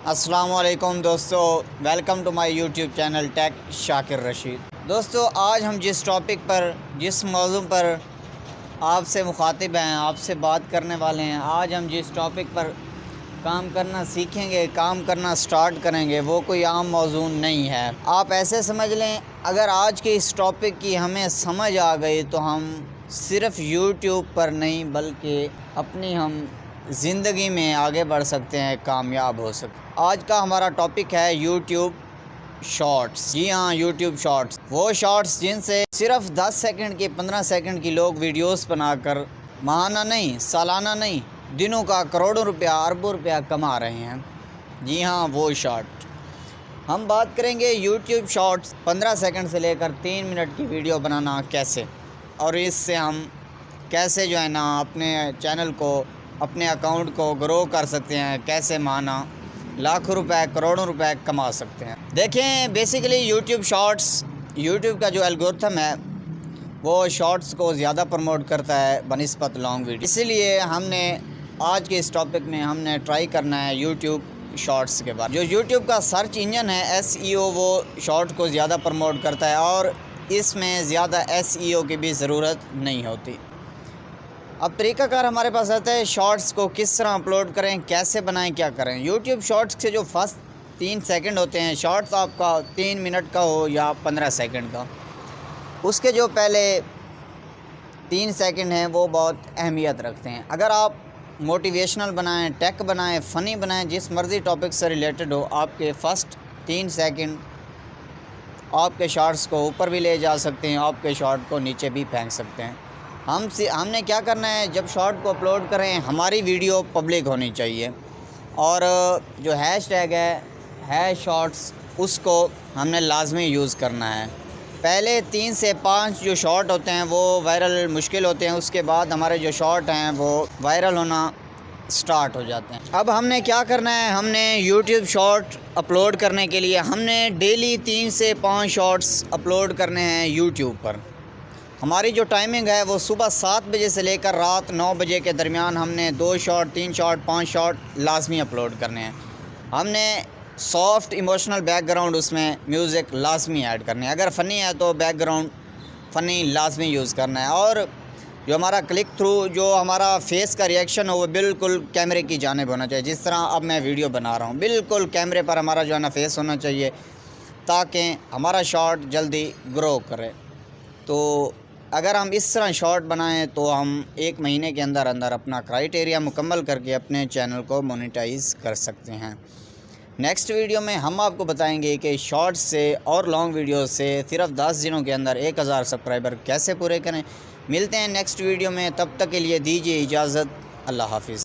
अस्सलाम वालेकुम दोस्तों, welcome to my YouTube channel tech Shakir Rashid. दोस्तों, आज हम जिस टॉपिक पर जिस मौजू पर आपसे मुखातिब हैं, आपसे बात करने वाले हैं, आज हम जिस टॉपिक पर काम करना सीखेंगे, काम करना स्टार्ट करेंगे, वो कोई आम मौजू नहीं है। आप ऐसे समझ लें, अगर आज के इस टॉपिक की हमें समझ आ गई तो हम सिर्फ़ यूट्यूब पर नहीं बल्कि अपनी हम ज़िंदगी में आगे बढ़ सकते हैं, कामयाब हो सकते हैं। आज का हमारा टॉपिक है यूट्यूब शॉर्ट्स। जी हाँ, यूट्यूब शॉर्ट्स, वो शॉर्ट्स जिनसे सिर्फ 10 सेकंड की 15 सेकंड की लोग वीडियोस बनाकर माहाना नहीं, सालाना नहीं, दिनों का करोड़ों रुपया, अरबों रुपया कमा रहे हैं। जी हाँ, वो शॉर्ट हम बात करेंगे। यूट्यूब शॉर्ट्स 15 सेकंड से लेकर 3 मिनट की वीडियो बनाना कैसे, और इससे हम कैसे जो है ना अपने चैनल को, अपने अकाउंट को ग्रो कर सकते हैं, कैसे माना लाखों रुपए, करोड़ों रुपए कमा सकते हैं। देखें, बेसिकली यूट्यूब शॉर्ट्स, यूट्यूब का जो एल्गोरिथम है वो शॉर्ट्स को ज़्यादा प्रमोट करता है बनिस्बत लॉन्ग वीडियो। इसीलिए हमने आज के इस टॉपिक में हमने ट्राई करना है यूट्यूब शॉर्ट्स के बाद। जो यूट्यूब का सर्च इंजन है SEO, वो शॉर्ट को ज़्यादा प्रमोट करता है और इसमें ज़्यादा SEO की भी ज़रूरत नहीं होती। अब तरीक़ाकार हमारे पास आता है, शॉर्ट्स को किस तरह अपलोड करें, कैसे बनाएं, क्या करें। यूट्यूब शॉर्ट्स के जो फर्स्ट 3 सेकंड होते हैं, शॉर्ट्स आपका 3 मिनट का हो या 15 सेकंड का, उसके जो पहले 3 सेकंड हैं वो बहुत अहमियत रखते हैं। अगर आप मोटिवेशनल बनाएं, टेक बनाएं, फ़नी बनाएं, जिस मर्ज़ी टॉपिक से रिलेटेड हो, आपके फ़र्स्ट 3 सेकंड आपके शॉर्ट्स को ऊपर भी ले जा सकते हैं, आपके शॉर्ट को नीचे भी फेंक सकते हैं। हमने क्या करना है, जब शॉर्ट को अपलोड करें हमारी वीडियो पब्लिक होनी चाहिए, और जो हैशटैग है शॉर्ट्स, उसको हमने लाजमी यूज़ करना है। पहले 3 से 5 जो शॉर्ट होते हैं वो वायरल मुश्किल होते हैं, उसके बाद हमारे जो शॉर्ट हैं वो वायरल होना स्टार्ट हो जाते हैं। अब हमने क्या करना है, हमने यूट्यूब शॉर्ट अपलोड करने के लिए हमने डेली 3 से 5 शॉर्ट्स अपलोड करने हैं यूट्यूब पर। हमारी जो टाइमिंग है वो सुबह 7 बजे से लेकर रात 9 बजे के दरमियान हमने 2 शॉट, 3 शॉट, 5 शॉट लाजमी अपलोड करने हैं। हमने सॉफ्ट इमोशनल बैकग्राउंड, उसमें म्यूज़िक लाजमी ऐड करने हैं। अगर फ़नी है तो बैकग्राउंड फ़नी लाजमी यूज़ करना है, और जो हमारा क्लिक थ्रू, जो हमारा फेस का रिएक्शन हो वो बिल्कुल कैमरे की जानिब होना चाहिए। जिस तरह अब मैं वीडियो बना रहा हूँ, बिल्कुल कैमरे पर हमारा जो है ना फेस होना चाहिए, ताकि हमारा शॉट जल्दी ग्रो करे। तो अगर हम इस तरह शॉर्ट बनाएं तो हम 1 महीने के अंदर अंदर अपना क्राइटेरिया मुकम्मल करके अपने चैनल को मोनेटाइज़ कर सकते हैं। नेक्स्ट वीडियो में हम आपको बताएंगे कि शॉर्ट्स से और लॉन्ग वीडियो से सिर्फ 10 दिनों के अंदर 1000 सब्सक्राइबर कैसे पूरे करें। मिलते हैं नेक्स्ट वीडियो में, तब तक के लिए दीजिए इजाज़त। अल्लाह हाफिज़।